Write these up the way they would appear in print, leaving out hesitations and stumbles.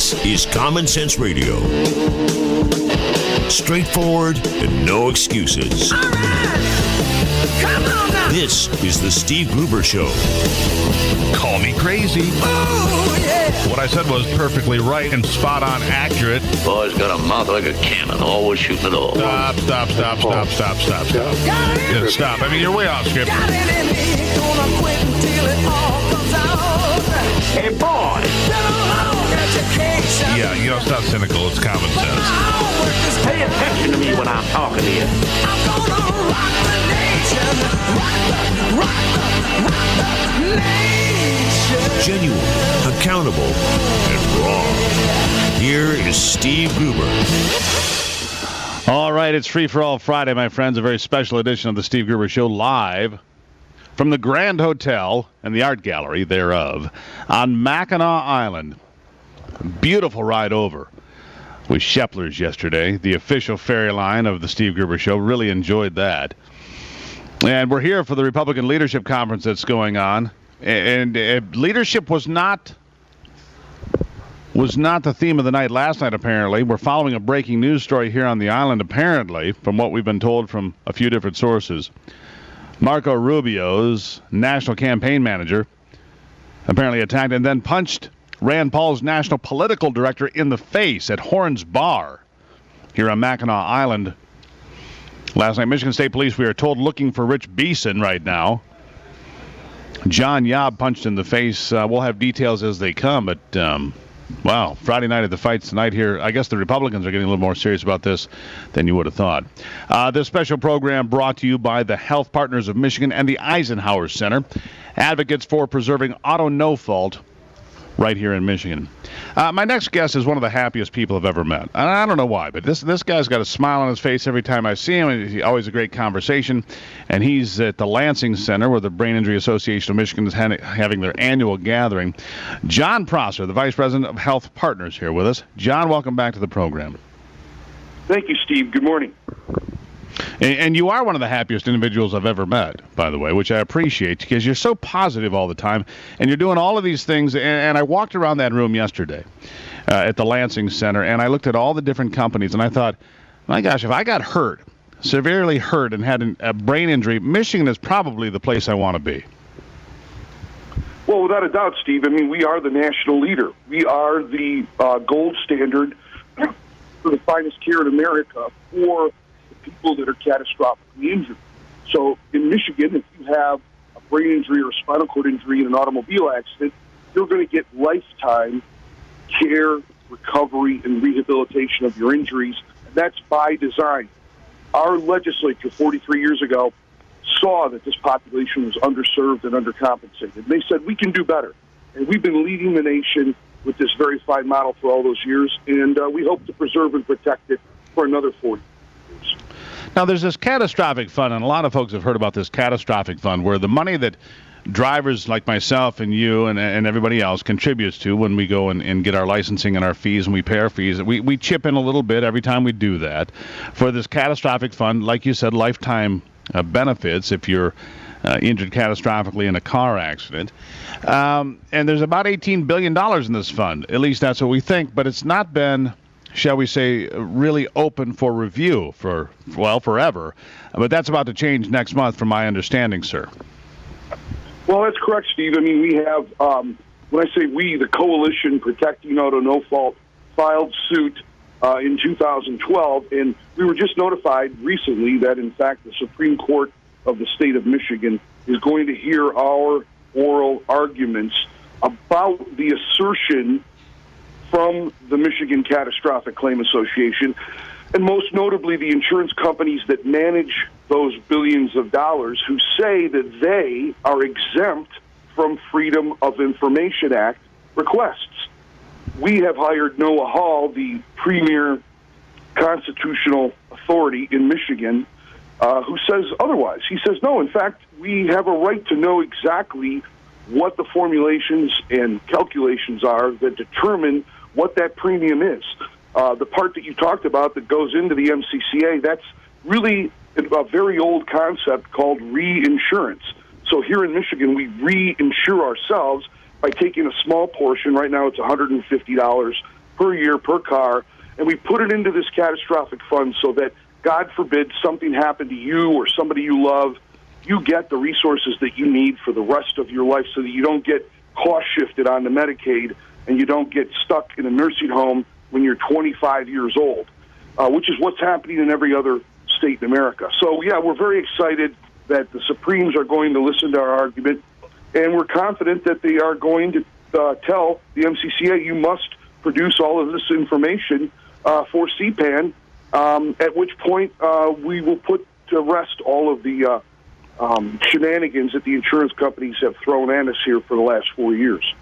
This is Common Sense Radio. Straightforward and no excuses. All right. Come on now. This is the Steve Gruber Show. Call me crazy. Oh, yeah. What I said was perfectly right and spot on accurate. Boy's got a mouth like a cannon, always shooting it all. Stop. Got it in Stop. I mean, you're way off script. Got it in me. Gonna quit until it all comes out. Hey, boy! Been a long education. Yeah, stop cynical. It's common sense. Pay attention to me when I'm talking to you. I'm gonna rock the nation. Rock the nation. Genuine, accountable, and raw. Here is Steve Gruber. All right, it's Free for All Friday, my friends. A very special edition of the Steve Gruber Show live from the Grand Hotel and the Art Gallery thereof on Mackinac Island. Beautiful ride over with Shepler's yesterday, the official ferry line of the Steve Gruber Show. Really enjoyed that. And we're here for the Republican Leadership Conference that's going on. And leadership was not the theme of the night last night, apparently. We're following a breaking news story here on the island, apparently, from what we've been told from a few different sources. Marco Rubio's national campaign manager apparently attacked and then punched Rand Paul's national political director in the face at Horn's Bar here on Mackinac Island. Last night, Michigan State Police, we are told, looking for Rich Beeson right now. John Yob punched in the face. We'll have details as they come, but wow, Friday night at the fights tonight here. I guess the Republicans are getting a little more serious about this than you would have thought. This special program brought to you by the Health Partners of Michigan and the Eisenhower Center, advocates for preserving auto no-fault right here in Michigan. My next guest is one of the happiest people I've ever met. And I don't know why, but this guy's got a smile on his face every time I see him. He's always a great conversation. And he's at the Lansing Center, where the Brain Injury Association of Michigan is having their annual gathering. John Prosser, the Vice President of Health Partners, here with us. John, welcome back to the program. Thank you, Steve. Good morning. And you are one of the happiest individuals I've ever met, by the way, which I appreciate because you're so positive all the time, and you're doing all of these things. And I walked around that room yesterday at the Lansing Center, and I looked at all the different companies, and I thought, my gosh, if I got hurt, severely hurt, and had a brain injury, Michigan is probably the place I want to be. Well, without a doubt, Steve, I mean, we are the national leader. We are the gold standard for the finest care in America for people that are catastrophically injured. So in Michigan, if you have a brain injury or a spinal cord injury in an automobile accident, you're going to get lifetime care, recovery, and rehabilitation of your injuries. And that's by design. Our legislature 43 years ago saw that this population was underserved and undercompensated. And they said, we can do better. And we've been leading the nation with this very fine model for all those years, and we hope to preserve and protect it for another 40 years. Now, there's this catastrophic fund, and a lot of folks have heard about this catastrophic fund, where the money that drivers like myself and you and everybody else contributes to when we go and get our licensing and our fees and we pay our fees, we chip in a little bit every time we do that for this catastrophic fund, like you said, lifetime benefits if you're injured catastrophically in a car accident. And there's about $18 billion in this fund. At least that's what we think, but it's not been, shall we say, really open for review for, well, forever. But that's about to change next month, from my understanding, sir. Well, that's correct, Steve. I mean, we have, when I say we, the Coalition Protecting Auto No Fault filed suit in 2012, and we were just notified recently that, in fact, the Supreme Court of the state of Michigan is going to hear our oral arguments about the assertion from the Michigan Catastrophic Claim Association, and most notably the insurance companies that manage those billions of dollars, who say that they are exempt from Freedom of Information Act requests. We have hired Noah Hall, the premier constitutional authority in Michigan, who says otherwise. He says, no, in fact, we have a right to know exactly what the formulations and calculations are that determine what that premium is. The part that you talked about that goes into the MCCA, that's really a very old concept called reinsurance. So here in Michigan, we reinsure ourselves by taking a small portion. Right now it's $150 per year per car, and we put it into this catastrophic fund so that, God forbid, something happened to you or somebody you love, you get the resources that you need for the rest of your life so that you don't get cost shifted onto Medicaid and you don't get stuck in a nursing home when you're 25 years old, which is what's happening in every other state in America. So, yeah, we're very excited that the Supremes are going to listen to our argument, and we're confident that they are going to tell the MCCA, you must produce all of this information for CPAN, at which point we will put to rest all of the shenanigans that the insurance companies have thrown at us here for the last 4 years.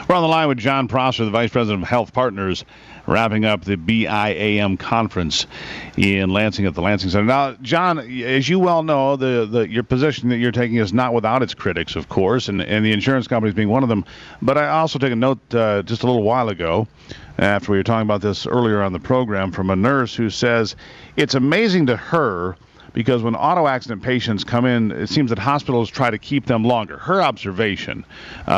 We're on the line with John Prosser, the Vice President of Health Partners, wrapping up the BIAM conference in Lansing at the Lansing Center. Now, John, as you well know, your position that you're taking is not without its critics, of course, and the insurance companies being one of them. But I also took a note just a little while ago, after we were talking about this earlier on the program, from a nurse who says it's amazing to her because when auto accident patients come in, it seems that hospitals try to keep them longer. Her observation,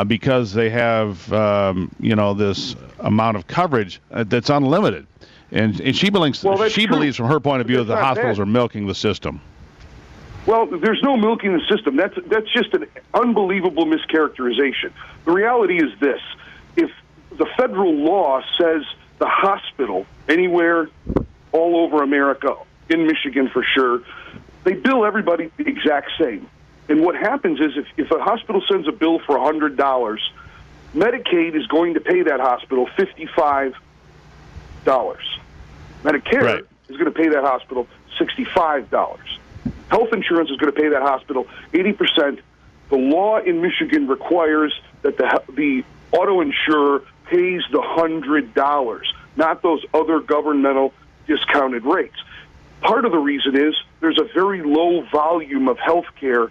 because they have, this amount of coverage that's unlimited. And she believes from her point of view that the hospitals are milking the system. Well, there's no milking the system. That's just an unbelievable mischaracterization. The reality is this. If the federal law says the hospital, anywhere all over America, in Michigan for sure, they bill everybody the exact same. And what happens is if a hospital sends a bill for $100, Medicaid is going to pay that hospital $55. Medicare is going to pay that hospital $65. Health insurance is going to pay that hospital 80%. The law in Michigan requires that the auto insurer pays the $100, not those other governmental discounted rates. Part of the reason is there's a very low volume of health care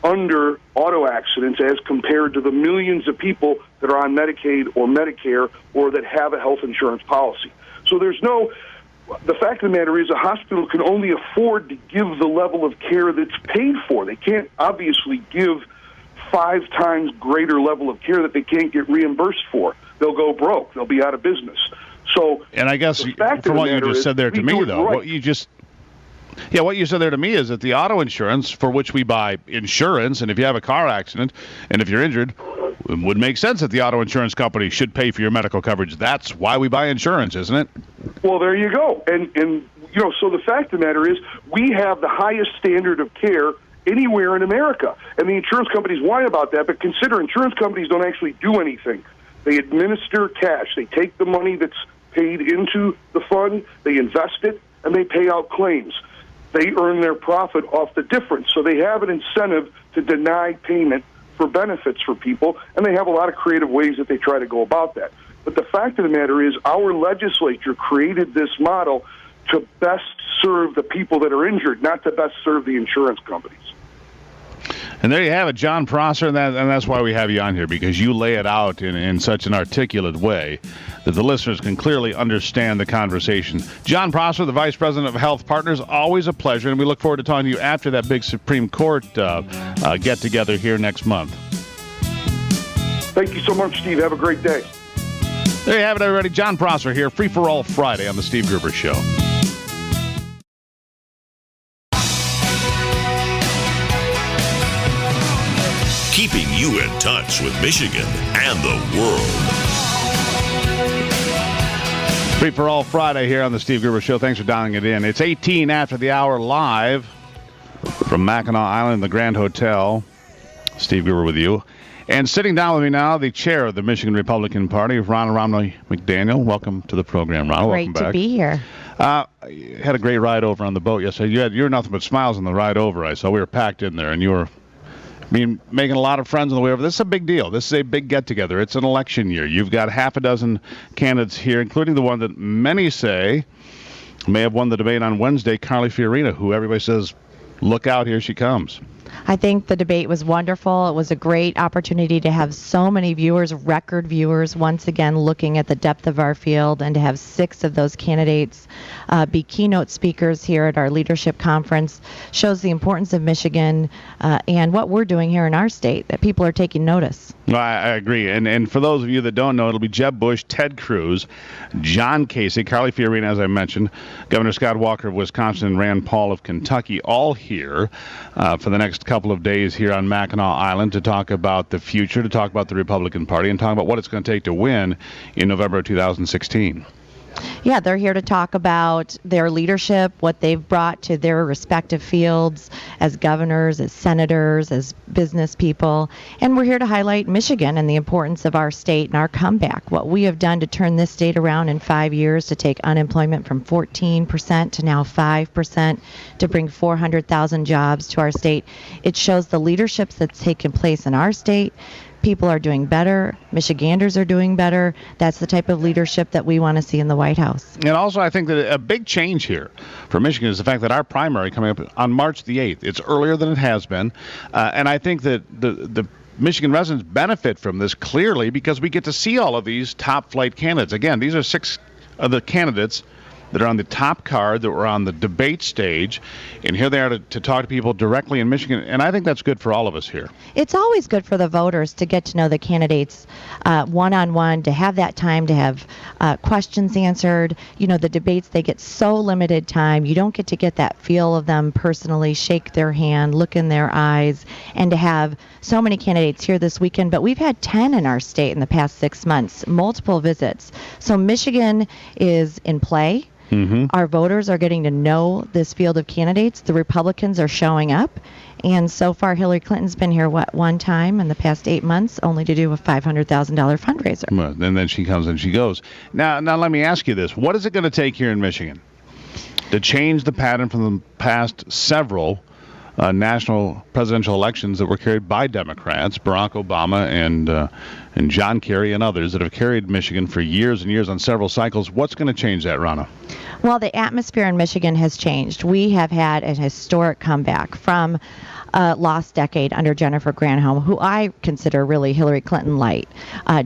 under auto accidents as compared to the millions of people that are on Medicaid or Medicare or that have a health insurance policy. So the fact of the matter is a hospital can only afford to give the level of care that's paid for. They can't obviously give 5 times greater level of care that they can't get reimbursed for. They'll go broke. They'll be out of business. So, and I guess from what you just said there to me, though, what you said there to me is that the auto insurance for which we buy insurance, and if you have a car accident and if you're injured, it would make sense that the auto insurance company should pay for your medical coverage. That's why we buy insurance, isn't it? Well, there you go. And so the fact of the matter is we have the highest standard of care anywhere in America. And the insurance companies whine about that, but consider insurance companies don't actually do anything. They administer cash. They take the money that's paid into the fund, they invest it, and they pay out claims. They earn their profit off the difference. So they have an incentive to deny payment for benefits for people, and they have a lot of creative ways that they try to go about that. But the fact of the matter is our legislature created this model to best serve the people that are injured, not to best serve the insurance companies. And there you have it, John Prosser, and that's why we have you on here, because you lay it out in such an articulate way that the listeners can clearly understand the conversation. John Prosser, the Vice President of Health Partners, always a pleasure, and we look forward to talking to you after that big Supreme Court get-together here next month. Thank you so much, Steve. Have a great day. There you have it, everybody. John Prosser here, Free for All Friday on the Steve Gruber Show. Keeping you in touch with Michigan and the world. Free for All Friday here on the Steve Gruber Show. Thanks for dialing it in. It's 18 after the hour live from Mackinac Island, the Grand Hotel. Steve Gruber with you. And sitting down with me now, the chair of the Michigan Republican Party, Ronna Romney McDaniel. Welcome to the program, Ronna. Welcome back. Great to be here. You had a great ride over on the boat yesterday. You were nothing but smiles on the ride over. I saw we were packed in there, and you were making a lot of friends on the way over. This is a big deal. This is a big get-together. It's an election year. You've got half a dozen candidates here, including the one that many say may have won the debate on Wednesday, Calley, who everybody says, look out, here she comes. I think the debate was wonderful. It was a great opportunity to have so many viewers, record viewers, once again looking at the depth of our field, and to have 6 of those candidates be keynote speakers here at our leadership conference shows the importance of Michigan and what we're doing here in our state, that people are taking notice. Well, I agree. And for those of you that don't know, it'll be Jeb Bush, Ted Cruz, John Casey, Carly Fiorina, as I mentioned, Governor Scott Walker of Wisconsin, and Rand Paul of Kentucky, all here for the next couple of days here on Mackinac Island to talk about the future, to talk about the Republican Party, and talk about what it's going to take to win in November of 2016. Yeah, they're here to talk about their leadership, what they've brought to their respective fields as governors, as senators, as business people. And we're here to highlight Michigan and the importance of our state and our comeback, what we have done to turn this state around in 5 years, to take unemployment from 14% to now 5%, to bring 400,000 jobs to our state. It shows the leadership that's taken place in our state. People are doing better. Michiganders are doing better. That's the type of leadership that we want to see in the White House. And also, I think that a big change here for Michigan is the fact that our primary coming up on March the 8th. It's earlier than it has been. And I think that the Michigan residents benefit from this clearly because we get to see all of these top flight candidates. Again, these are 6 of the candidates that are on the top card, that were on the debate stage, and here they are to talk to people directly in Michigan, and I think that's good for all of us here. It's always good for the voters to get to know the candidates one-on-one, to have that time to have questions answered. You know, the debates, they get so limited time. You don't get to get that feel of them personally, shake their hand, look in their eyes, and to have so many candidates here this weekend. But we've had 10 in our state in the past 6 months, multiple visits. So Michigan is in play. Mm-hmm. Our voters are getting to know this field of candidates. The Republicans are showing up. And so far, Hillary Clinton's been here, one time in the past 8 months, only to do a $500,000 fundraiser. Well, and then she comes and she goes. Now let me ask you this. What is it going to take here in Michigan to change the pattern from the past several national presidential elections that were carried by Democrats, Barack Obama and John Kerry and others that have carried Michigan for years and years on several cycles? What's going to change that, Ronna? Well, the atmosphere in Michigan has changed. We have had a historic comeback from lost decade under Jennifer Granholm, who I consider really Hillary Clinton light.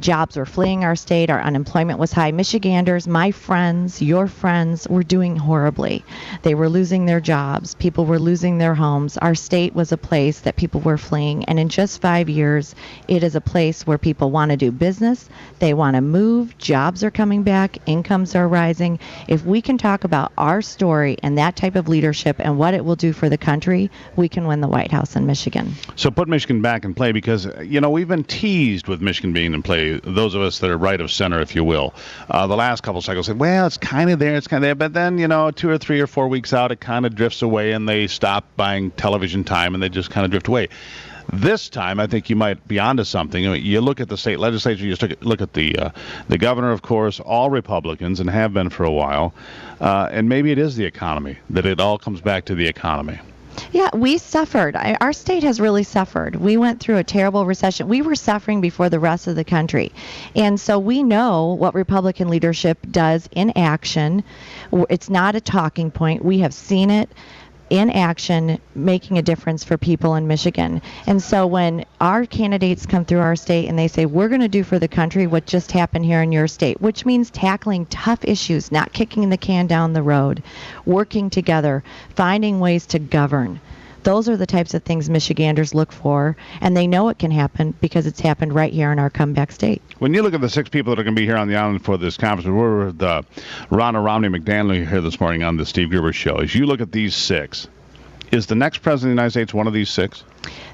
Jobs were fleeing our state. Our unemployment was high. Michiganders, my friends, your friends, were doing horribly. They were losing their jobs. People were losing their homes. Our state was a place that people were fleeing. And in just 5 years, it is a place where people want to do business. They want to move. Jobs are coming back. Incomes are rising. If we can talk about our story and that type of leadership and what it will do for the country, we can win the White House in Michigan. So put Michigan back in play, because, you know, we've been teased with Michigan being in play, those of us that are right of center, if you will. The last couple cycles said, well, it's kind of there, but then, you know, 2 or 3 or 4 weeks out, it kind of drifts away and they stop buying television time and they just kind of drift away. This time, I think you might be onto something. You look at the state legislature, you look at the governor, of course, all Republicans and have been for a while, and maybe it is the economy, that it all comes back to the economy. Yeah, we suffered. Our state has really suffered. We went through a terrible recession. We were suffering before the rest of the country. And so we know what Republican leadership does in action. It's not a talking point. We have seen it in action, making a difference for people in Michigan. And so when our candidates come through our state and they say, we're going to do for the country what just happened here in your state, which means tackling tough issues, not kicking the can down the road, working together, finding ways to govern. Those are the types of things Michiganders look for, and they know it can happen because it's happened right here in our comeback state. When you look at the 6 people that are going to be here on the island for this conference, we're with Ronna, Romney, McDaniel here this morning on the Steve Gruber Show. As you look at these 6, is the next president of the United States one of these 6?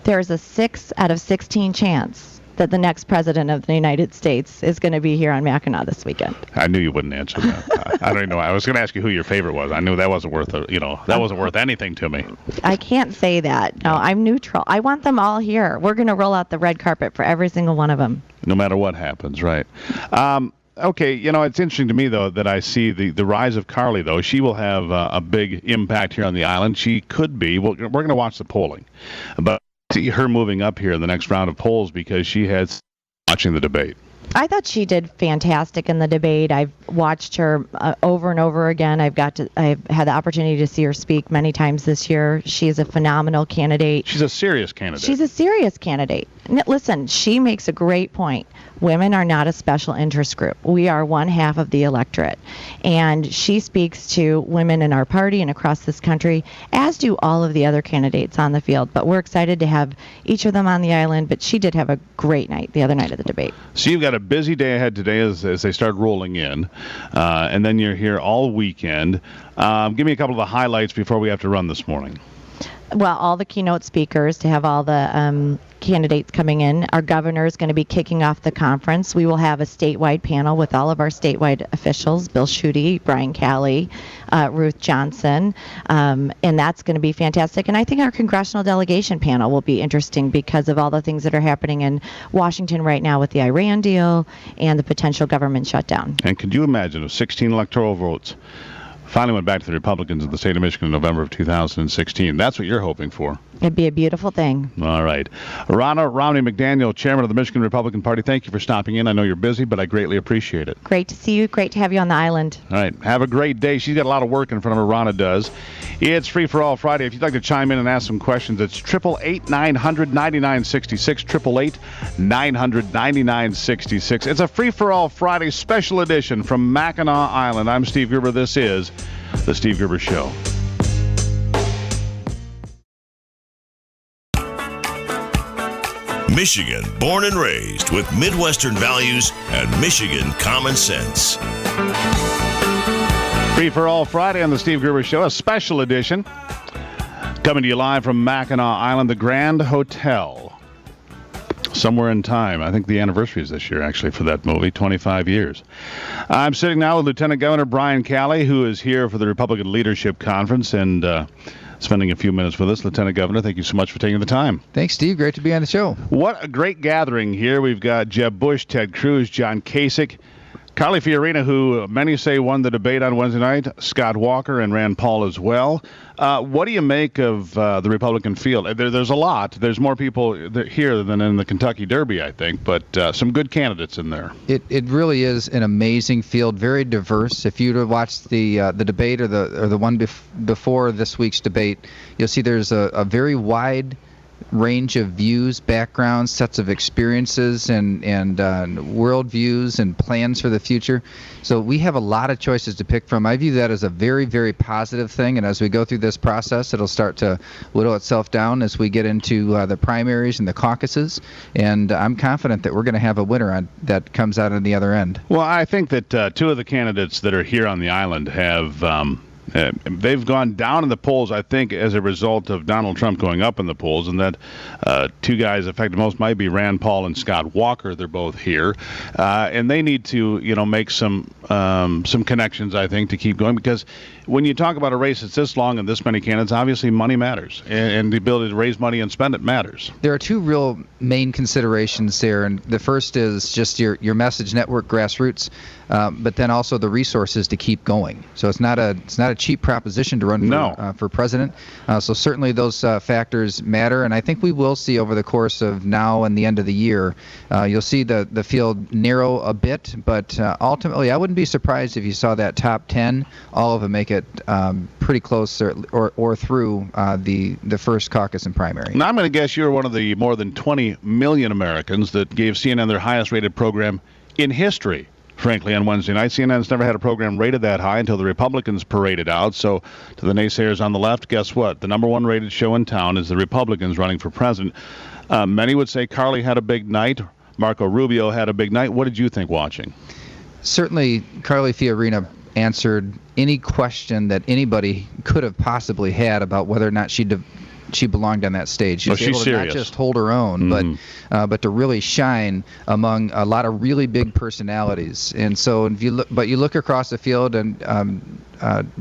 There is a 6 out of 16 chance that the next president of the United States is going to be here on Mackinac this weekend. I knew you wouldn't answer that. I don't even know. I was going to ask you who your favorite was. I knew that wasn't worth anything to me. I can't say that. No, I'm neutral. I want them all here. We're going to roll out the red carpet for every single one of them. No matter what happens, right? Okay, you know, it's interesting to me, though, that I see the rise of Calley, though. She will have a big impact here on the island. She could be. Well, we're going to watch the polling. But see her moving up here in the next round of polls because she has watching the debate. I thought she did fantastic in the debate. I've watched her over and over again. I've had the opportunity to see her speak many times this year. She is a phenomenal candidate. She's a serious candidate. She's a serious candidate. Listen, she makes a great point. Women are not a special interest group. We are one half of the electorate. And she speaks to women in our party and across this country, as do all of the other candidates on the field. But we're excited to have each of them on the island. But she did have a great night the other night of the debate. So you've got a busy day ahead today as they start rolling in. And then you're here all weekend. Give me a couple of the highlights before we have to run this morning. Well, all the keynote speakers, to have all the candidates coming in. Our governor is going to be kicking off the conference. We will have a statewide panel with all of our statewide officials, Bill Schuette, Brian Calley, Ruth Johnson, and that's going to be fantastic. And I think our congressional delegation panel will be interesting because of all the things that are happening in Washington right now with the Iran deal and the potential government shutdown. And could you imagine if 16 electoral votes finally went back to the Republicans in the state of Michigan in November of 2016? That's what you're hoping for. It'd be a beautiful thing. All right. Ronna, Romney, McDaniel, chairman of the Michigan Republican Party, thank you for stopping in. I know you're busy, but I greatly appreciate it. Great to see you. Great to have you on the island. All right. Have a great day. She's got a lot of work in front of her, Ronna does. It's Free for All Friday. If you'd like to chime in and ask some questions, it's 888-900-9966, 888-900-9966. It's a Free for All Friday special edition from Mackinac Island. I'm Steve Gruber. This is The Steve Gruber Show. Michigan, born and raised with Midwestern values and Michigan common sense. Free for All Friday on the Steve Gruber Show, a special edition. Coming to you live from Mackinac Island, the Grand Hotel. Somewhere in time. I think the anniversary is this year, actually, for that movie, 25 years. I'm sitting now with Lieutenant Governor Brian Calley, who is here for the Republican Leadership Conference and spending a few minutes with us. Lieutenant Governor, thank you so much for taking the time. Thanks, Steve. Great to be on the show. What a great gathering here. We've got Jeb Bush, Ted Cruz, John Kasich, Calley Fiorina, who many say won the debate on Wednesday night, Scott Walker, and Rand Paul as well. What do you make of the Republican field? There's a lot. There's more people here than in the Kentucky Derby, I think, but some good candidates in there. It really is an amazing field, very diverse. If you watch the debate or the one before this week's debate, you'll see there's a very wide range of views, backgrounds, sets of experiences, and worldviews and plans for the future. So we have a lot of choices to pick from. I view that as a very, very positive thing, and as we go through this process, it'll start to whittle itself down as we get into the primaries and the caucuses, and I'm confident that we're going to have a winner that comes out on the other end. Well, I think that two of the candidates that are here on the island have they've gone down in the polls, I think, as a result of Donald Trump going up in the polls, and that two guys affected most might be Rand Paul and Scott Walker. They're both here, and they need to, make some connections, I think, to keep going, because when you talk about a race that's this long and this many candidates, obviously money matters, and the ability to raise money and spend it matters. There are two real main considerations there, and the first is just your message network, grassroots, but then also the resources to keep going. So it's not a cheap proposition to run for president. So certainly those factors matter, and I think we will see over the course of now and the end of the year, you'll see the field narrow a bit, but ultimately I wouldn't be surprised if you saw that top 10, all of them make it pretty close or through the first caucus and primary. Now I'm going to guess you're one of the more than 20 million Americans that gave CNN their highest rated program in history. Frankly, on Wednesday night, CNN's never had a program rated that high until the Republicans paraded out. So to the naysayers on the left, guess what? The number one rated show in town is the Republicans running for president. Many would say Calley had a big night. Marco Rubio had a big night. What did you think watching? Certainly, Calley Fiorina answered any question that anybody could have possibly had about whether or not she belonged on that stage. She was able to serious. Not just hold her own, but to really shine among a lot of really big personalities. And so, if you look across the field, and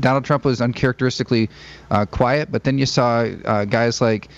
Donald Trump was uncharacteristically quiet, but then you saw guys like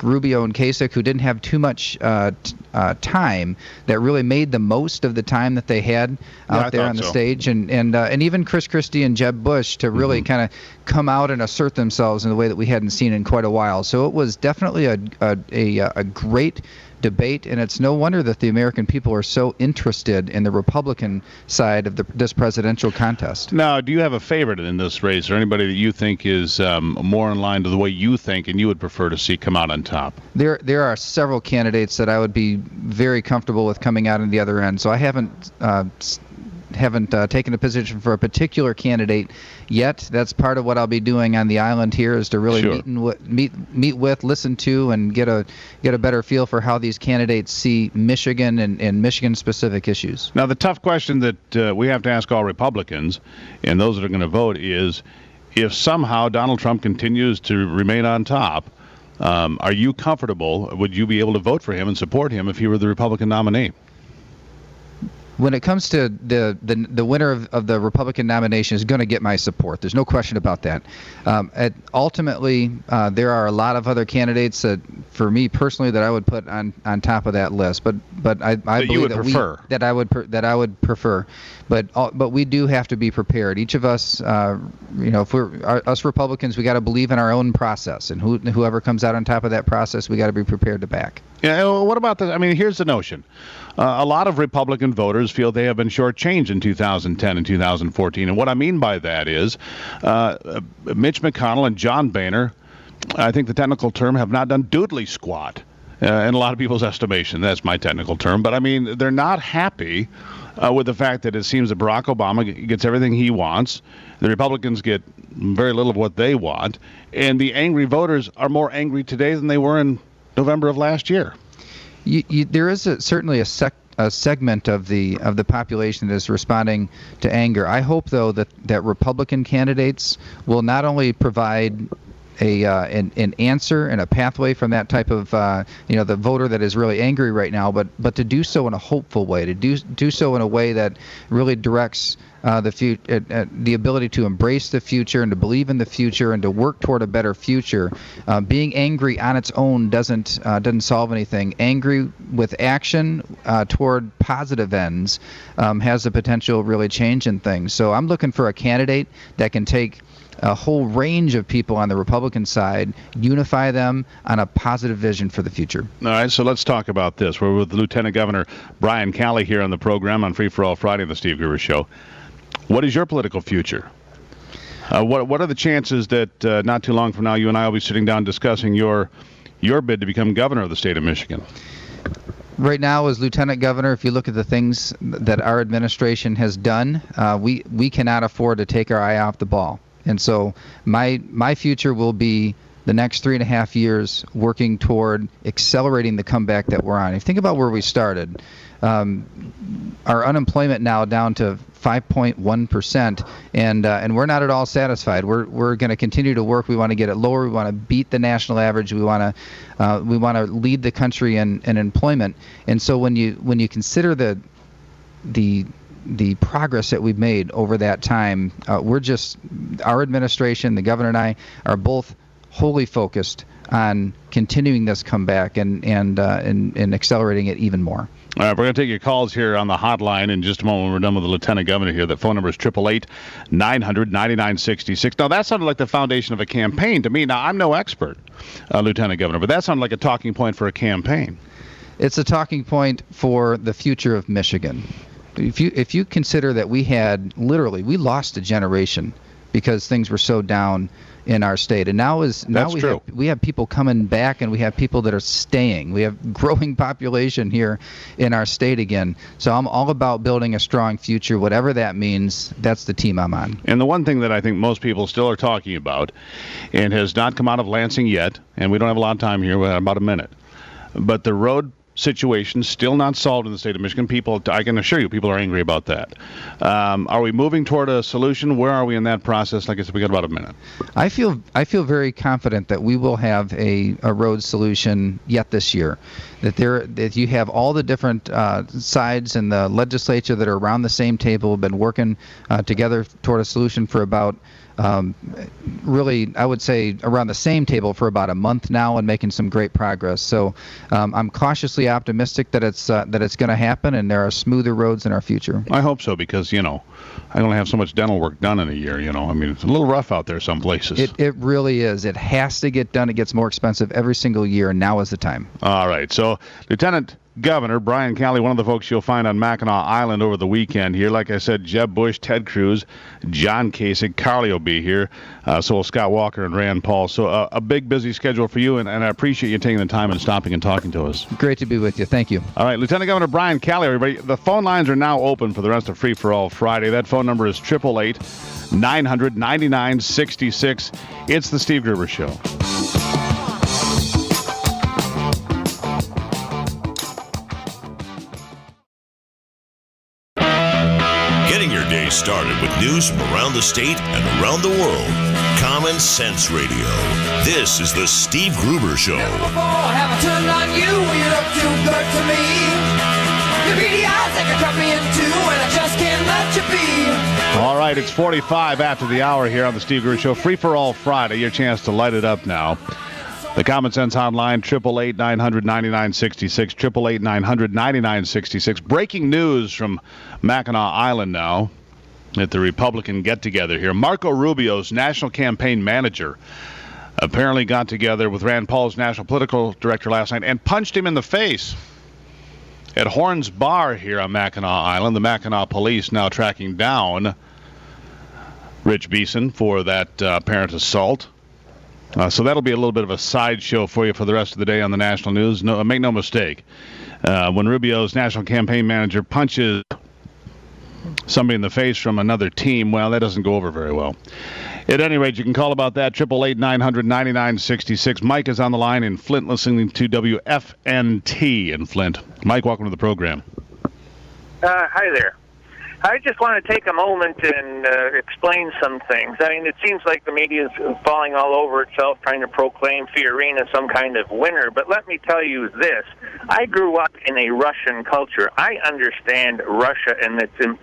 Rubio and Kasich, who didn't have too much time, that really made the most of the time that they had out there on the stage, and even Chris Christie and Jeb Bush to really kind of come out and assert themselves in a way that we hadn't seen in quite a while. So it was definitely a great debate, and it's no wonder that the American people are so interested in the Republican side of this presidential contest. Now, do you have a favorite in this race, or anybody that you think is more in line to the way you think and you would prefer to see come out on top? There are several candidates that I would be very comfortable with coming out on the other end, so I haven't taken a position for a particular candidate yet. That's part of what I'll be doing on the island here, is to really meet with, listen to, and get a better feel for how these candidates see Michigan and Michigan-specific issues. Now, the tough question that we have to ask all Republicans and those that are going to vote is, if somehow Donald Trump continues to remain on top, are you comfortable? Would you be able to vote for him and support him if he were the Republican nominee? When it comes to the winner of the Republican nomination is going to get my support. There's no question about that. Ultimately, there are a lot of other candidates that, for me personally, that I would put on top of that list. But I believe that I would prefer. But we do have to be prepared. Each of us, if us Republicans, we got to believe in our own process, and whoever comes out on top of that process, we got to be prepared to back. Yeah. Well, what about this? I mean, here's the notion. A lot of Republican voters feel they have been shortchanged in 2010 and 2014. And what I mean by that is Mitch McConnell and John Boehner, I think the technical term, have not done doodly squat in a lot of people's estimation. That's my technical term. But, I mean, they're not happy with the fact that it seems that Barack Obama gets everything he wants. The Republicans get very little of what they want. And the angry voters are more angry today than they were in November of last year. There is certainly a segment of the population that is responding to anger. I hope, though, that Republican candidates will not only provide an answer and a pathway from that type of the voter that is really angry right now, but to do so in a hopeful way, to do so in a way that really directs the ability to embrace the future and to believe in the future and to work toward a better future. Being angry on its own doesn't solve anything. Angry with action toward positive ends has the potential of really changing things. So I'm looking for a candidate that can take a whole range of people on the Republican side, unify them on a positive vision for the future. All right, so let's talk about this. We're with Lieutenant Governor Brian Calley here on the program on Free for All Friday on the Steve Gruber Show. What is your political future? What are the chances that not too long from now you and I will be sitting down discussing your bid to become governor of the state of Michigan? Right now, as lieutenant governor, if you look at the things that our administration has done, we cannot afford to take our eye off the ball. And so my future will be the next 3.5 years working toward accelerating the comeback that we're on. If you think about where we started, our unemployment now down to 5.1%, and we're not at all satisfied. We're going to continue to work. We want to get it lower. We want to beat the national average. We want to lead the country in employment. And so when you consider the progress that we've made over that time, our administration, the governor and I, are both wholly focused on continuing this comeback and accelerating it even more. All right, we're going to take your calls here on the hotline in just a moment when we're done with the Lieutenant Governor here. The phone number is 888-900-9966. Now, that sounded like the foundation of a campaign to me. Now, I'm no expert, Lieutenant Governor, but that sounded like a talking point for a campaign. It's a talking point for the future of Michigan. If you consider that we lost a generation because things were so down in our state, and now we have people coming back, and we have people that are staying. We have growing population here in our state again. So I'm all about building a strong future, whatever that means. That's the team I'm on. And the one thing that I think most people still are talking about, and has not come out of Lansing yet, and we don't have a lot of time here, we have about a minute, but the road situation still not solved in the state of Michigan. People, I can assure you, people are angry about that. Are we moving toward a solution? Where are we in that process? Like I said, we got about a minute. I feel very confident that we will have a road solution yet this year. That you have all the different sides in the legislature that are around the same table, have been working together toward a solution for about really, I would say, around the same table for about a month now and making some great progress. So I'm cautiously optimistic that it's going to happen, and there are smoother roads in our future. I hope so, because, I only have so much dental work done in a year, I mean, it's a little rough out there some places. It really is. It has to get done. It gets more expensive every single year, and now is the time. All right. So Lieutenant Governor Brian Calley, one of the folks you'll find on Mackinac Island over the weekend here. Like I said, Jeb Bush, Ted Cruz, John Kasich, Calley will be here. So will Scott Walker and Rand Paul. So a big, busy schedule for you, and I appreciate you taking the time and stopping and talking to us. Great to be with you. Thank you. All right, Lieutenant Governor Brian Calley, everybody. The phone lines are now open for the rest of Free for All Friday. That phone number is 888-900-9966. It's the Steve Gruber Show. Getting your day started with news from around the state and around the world. Common Sense Radio. This is the Steve Gruber Show. Never before have I turned on you when you look too good to me. Your beady eyes they can cut me in two and I just can't let you be. All right, it's 45 after the hour here on the Steve Gruber Show. Free for All Friday. Your chance to light it up now. The Common Sense Hotline, 888-900-9966, 888-900-9966. Breaking news from Mackinac Island now at the Republican get-together here. Marco Rubio's national campaign manager apparently got together with Rand Paul's national political director last night and punched him in the face at Horn's Bar here on Mackinac Island. The Mackinac police now tracking down Rich Beeson for that apparent assault. So that'll be a little bit of a sideshow for you for the rest of the day on the national news. No, make no mistake. When Rubio's national campaign manager punches somebody in the face from another team, well, that doesn't go over very well. At any rate, you can call about that, 888-900-9966. Mike is on the line in Flint listening to WFNT in Flint. Mike, welcome to the program. Hi there. I just want to take a moment and explain some things. I mean, it seems like the media is falling all over itself trying to proclaim Fiorina some kind of winner, but let me tell you this. I grew up in a Russian culture. I understand Russia and its in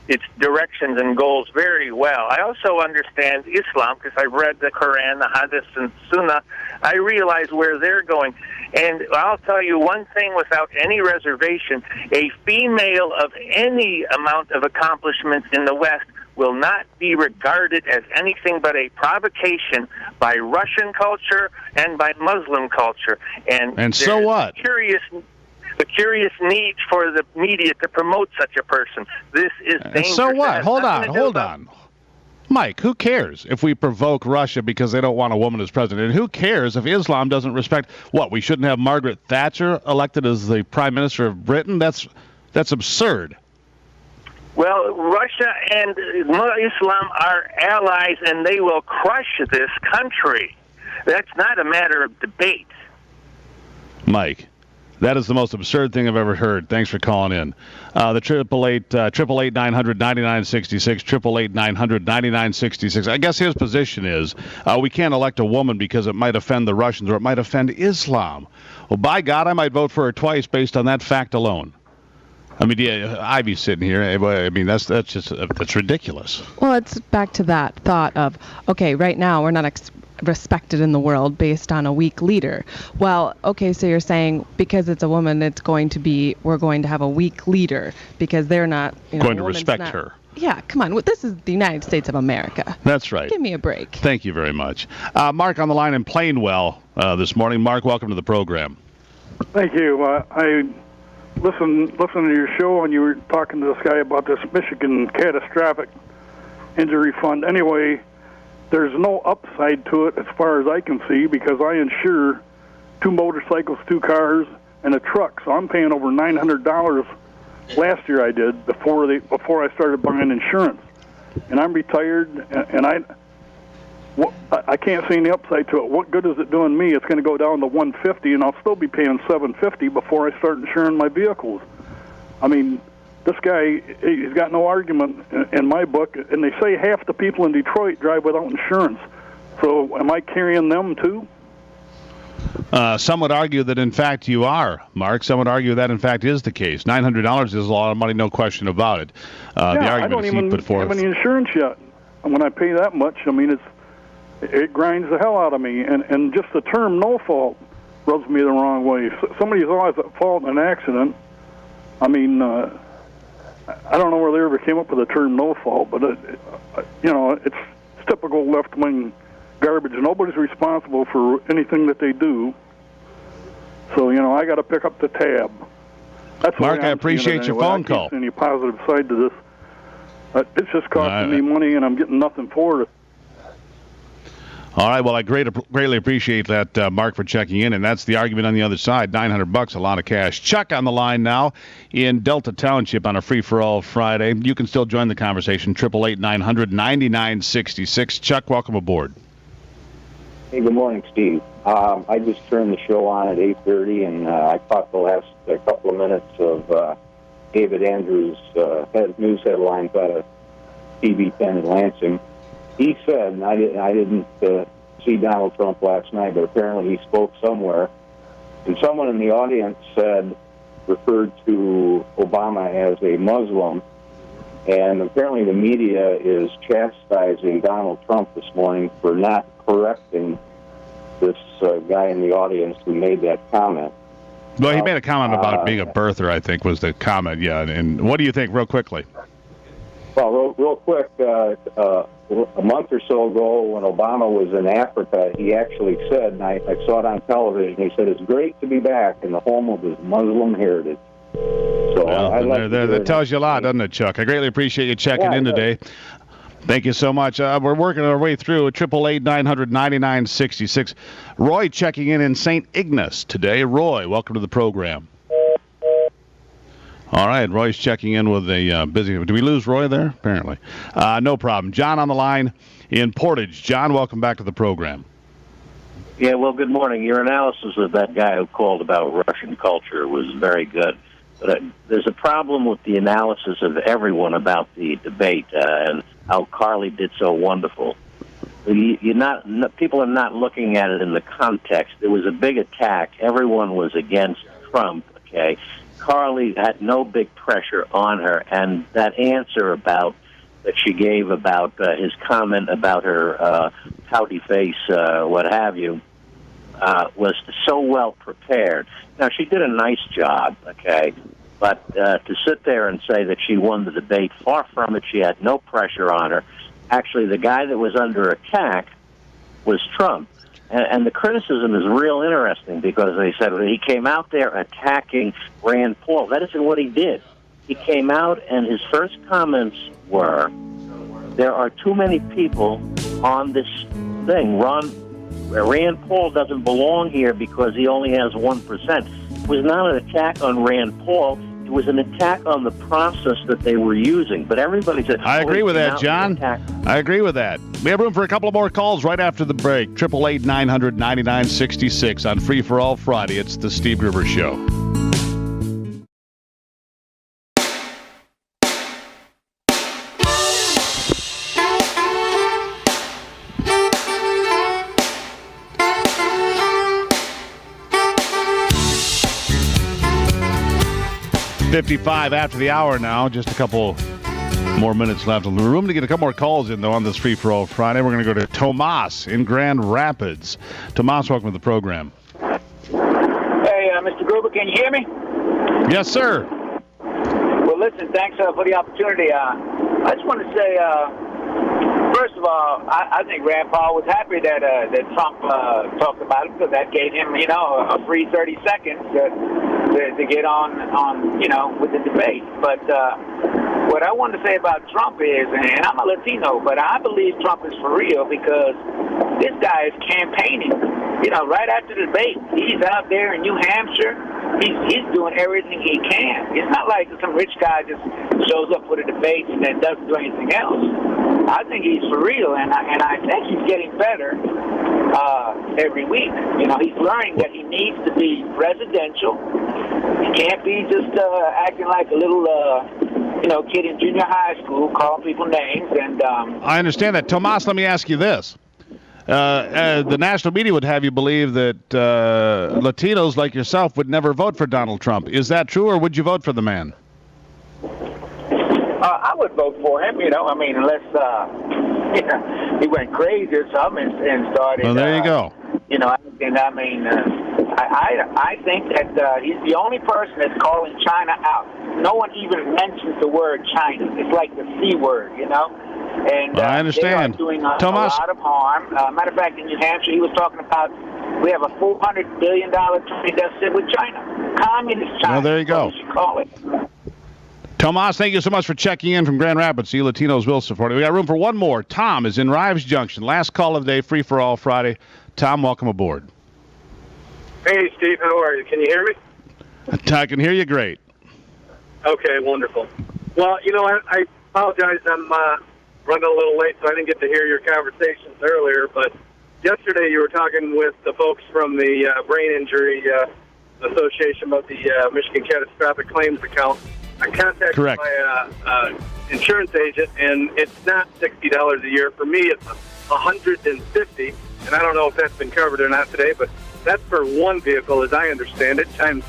its directions and goals very well. I also understand Islam because I've read the Quran, the Hadith, and Sunnah. I realize where they're going. And I'll tell you one thing without any reservation, a female of any amount of accomplishments in the West will not be regarded as anything but a provocation by Russian culture and by Muslim culture. And so what? The curious need for the media to promote such a person. This is dangerous. So what? Hold on. Mike, who cares if we provoke Russia because they don't want a woman as president? And who cares if Islam doesn't respect what? We shouldn't have Margaret Thatcher elected as the Prime Minister of Britain? That's absurd. Well, Russia and Islam are allies, and they will crush this country. That's not a matter of debate. Mike, that is the most absurd thing I've ever heard. Thanks for calling in. The 888-900-9966, 888-900-9966. I guess his position is we can't elect a woman because it might offend the Russians or it might offend Islam. Well, by God, I might vote for her twice based on that fact alone. I mean, Ivy's sitting here. I mean, that's ridiculous. Well, it's back to that thought of, okay, right now we're not respected in the world based on a weak leader. Well, okay, so you're saying because it's a woman, we're going to have a weak leader because they're not going to respect her. Yeah, come on. This is the United States of America. That's right. Give me a break. Thank you very much. Mark on the line in Plainwell this morning. Mark, welcome to the program. Thank you. I listened to your show, and you were talking to this guy about this Michigan catastrophic injury fund. Anyway, there's no upside to it as far as I can see because I insure 2 motorcycles, 2 cars, and a truck. So I'm paying over $900 last year I did before I started buying insurance. And I'm retired, and I can't see any upside to it. What good is it doing me? It's going to go down to $150, and I'll still be paying $750 before I start insuring my vehicles. I mean, this guy, he's got no argument in my book, and they say half the people in Detroit drive without insurance. So am I carrying them too? Some would argue that, in fact, you are, Mark. Some would argue that, in fact, is the case. $900 is a lot of money, no question about it. The argument I don't even have any insurance yet. when I pay that much, I mean, it grinds the hell out of me. And just the term "no fault" rubs me the wrong way. If somebody's always at fault in an accident. I mean, I don't know where they ever came up with the term "no fault," but it's typical left-wing garbage. Nobody's responsible for anything that they do. So I got to pick up the tab. That's Mark, I appreciate your phone call. I can't see any positive side to this. It's just costing me money, and I'm getting nothing for it. All right, well, I greatly appreciate that, Mark, for checking in, and that's the argument on the other side. $900, a lot of cash. Chuck on the line now in Delta Township on a free-for-all Friday. You can still join the conversation, 888-900-9966. Chuck, welcome aboard. Hey, good morning, Steve. I just turned the show on at 8:30, and I caught the last couple of minutes of David Andrews' news headlines out of TV 10 in Lansing. He said, and I didn't see Donald Trump last night, but apparently he spoke somewhere, and someone in the audience referred to Obama as a Muslim, and apparently the media is chastising Donald Trump this morning for not correcting this guy in the audience who made that comment. Well, he made a comment about being a birther, I think, was the comment, yeah. And what do you think, real quickly? Well, real quick, a month or so ago when Obama was in Africa, he actually said, and I saw it on television, he said, it's great to be back in the home of his Muslim heritage. So that tells you a lot, doesn't it, Chuck? I greatly appreciate you checking in today. Thank you so much. We're working our way through 888-900-9966. Roy checking in St. Ignace today. Roy, welcome to the program. All right, Roy's checking in with a busy... Did we lose Roy there? Apparently. No problem. John on the line in Portage. John, welcome back to the program. Yeah, well, good morning. Your analysis of that guy who called about Russian culture was very good. But there's a problem with the analysis of everyone about the debate and how Calley did so wonderful. People are not looking at it in the context. There was a big attack. Everyone was against Trump, okay? Calley had no big pressure on her, and that answer that she gave about his comment about her pouty face, what have you, was so well prepared. Now, she did a nice job, okay? But to sit there and say that she won the debate, far from it. She had no pressure on her. Actually, the guy that was under attack was Trump. And the criticism is real interesting because they said he came out there attacking Rand Paul. That isn't what he did. He came out and his first comments were, there are too many people on this thing. Rand Paul doesn't belong here because he only has 1%. It was not an attack on Rand Paul. It was an attack on the process that they were using. But everybody said... I agree with that, John. I agree with that. We have room for a couple of more calls right after the break. 888-900-9966 on Free for All Friday. It's the Steve Gruber Show. .55 after the hour now. Just a couple more minutes left. A room to get a couple more calls in, though, on this Free for All Friday. We're going to go to Tomas in Grand Rapids. Tomas, welcome to the program. Hey, Mr. Gruber, can you hear me? Yes, sir. Well, listen, thanks for the opportunity. I just want to say, first of all, I think Rand Paul was happy that Trump talked about it because that gave him, a free 30 seconds to get on, with the debate. But what I want to say about Trump is, and I'm a Latino, but I believe Trump is for real because this guy is campaigning. Right after the debate, he's out there in New Hampshire. He's doing everything he can. It's not like some rich guy just shows up for the debates and then doesn't do anything else. I think he's for real, and I think he's getting better every week. He's learning that he needs to be presidential. He can't be just acting like a little, kid in junior high school, calling people names. And I understand that. Tomas, let me ask you this. The national media would have you believe that Latinos like yourself would never vote for Donald Trump. Is that true, or would you vote for the man? I would vote for him, unless he went crazy or something and started. Well, there you go. You know, I think that he's the only person that's calling China out. No one even mentions the word China. It's like the C word, you know. And I understand. They are doing a Thomas? lot of harm. Matter of fact, in New Hampshire, he was talking about we have a $400 billion trade deficit with China. Communist China. Well, there you go. What you should call it. Tomas, thank you so much for checking in from Grand Rapids. You Latinos will support it. We got room for one more. Tom is in Rives Junction. Last call of the day, free for all Friday. Tom, welcome aboard. Hey, Steve, how are you? Can you hear me? I can hear you great. Okay, wonderful. Well, you know, I apologize. I'm running a little late, so I didn't get to hear your conversations earlier. But yesterday you were talking with the folks from the Brain Injury Association about the Michigan Catastrophic Claims Account. I contacted my insurance agent, and it's not $60 a year. For me, it's $150, and I don't know if that's been covered or not today, but that's for one vehicle, as I understand it, times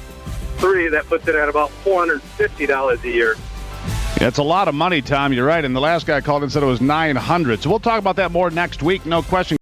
3. That puts it at about $450 a year. It's a lot of money, Tom. You're right. And the last guy called and said it was $900. So we'll talk about that more next week. No question.